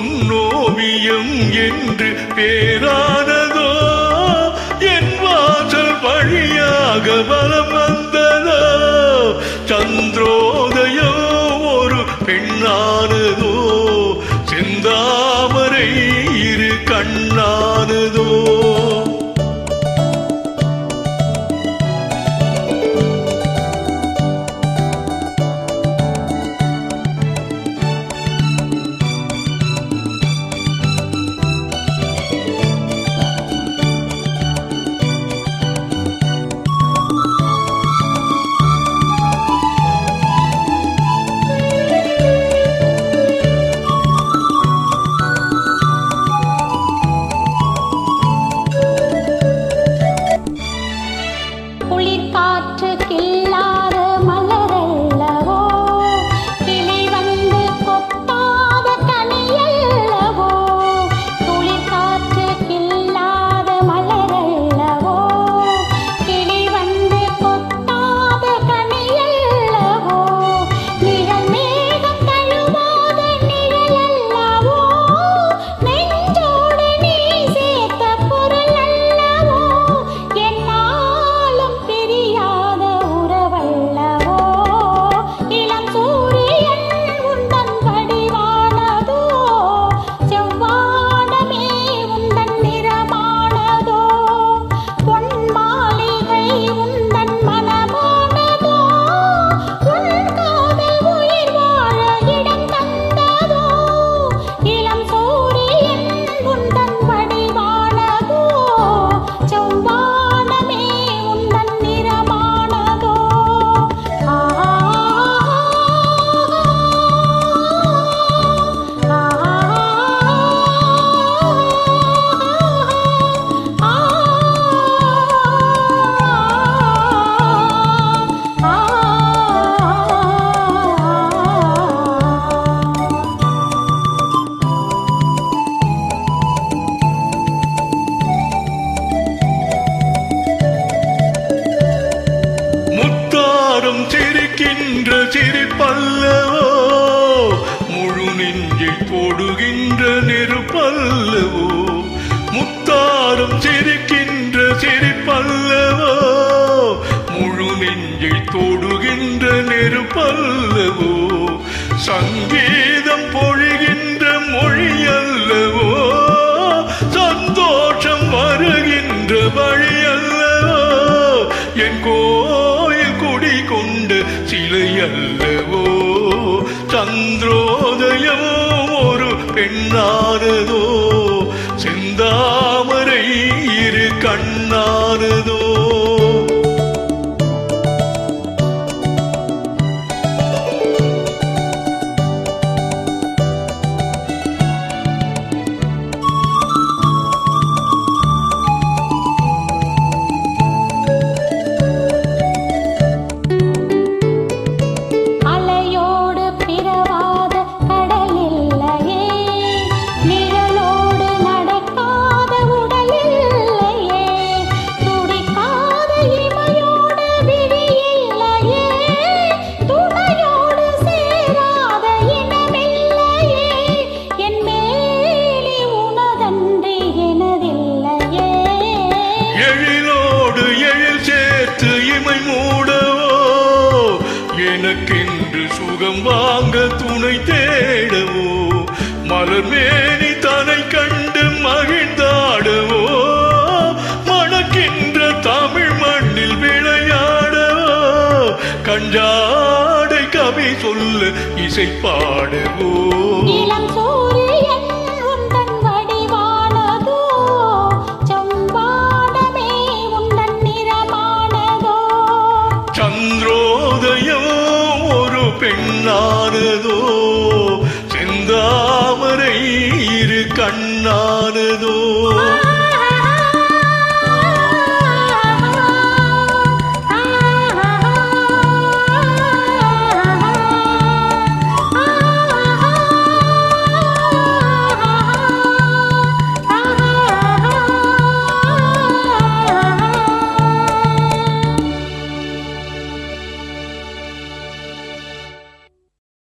பொன்னோவியம் என்று பேரானதோ என் வாசல் வழியாக வலம் வந்ததோ சந்திரோதயம் ஒரு பெண்ணானதோ செந்தாமரை இரு கண்ணானதோ சிரிக்கின்ற சிரிப்பல்லவோ முழு நெஞ்சை போடுகின்ற நெருப்பல்லவோ முத்தாரம் சிரிக்கின்ற சிரிப்பல்லவோ முழு நெஞ்சை தோடுகின்ற நெருப்பல்லவோ சங்கீதம் பொழிகின்ற மொழி அல்லவோ சந்தோஷம் வருகின்ற வழி அல்லவோ என் கோயில் குடி கொண்டு சிலை அல்லவோ சந்திரோதயமோ ஒரு பெண்ணானதோ செந்தாமரை இரு கண்ணானதோ எனக்கென்று சுகம் வாங்க துணை தேடவோ மலர்மேனி தனை கண்டு மகிழ்ந்தாடவோ மணக்கின்ற தமிழ் மண்ணில் விளையாடவோ கஞ்சாடை கவி சொல்ல இசை பாடவோ பெண்ணானதோ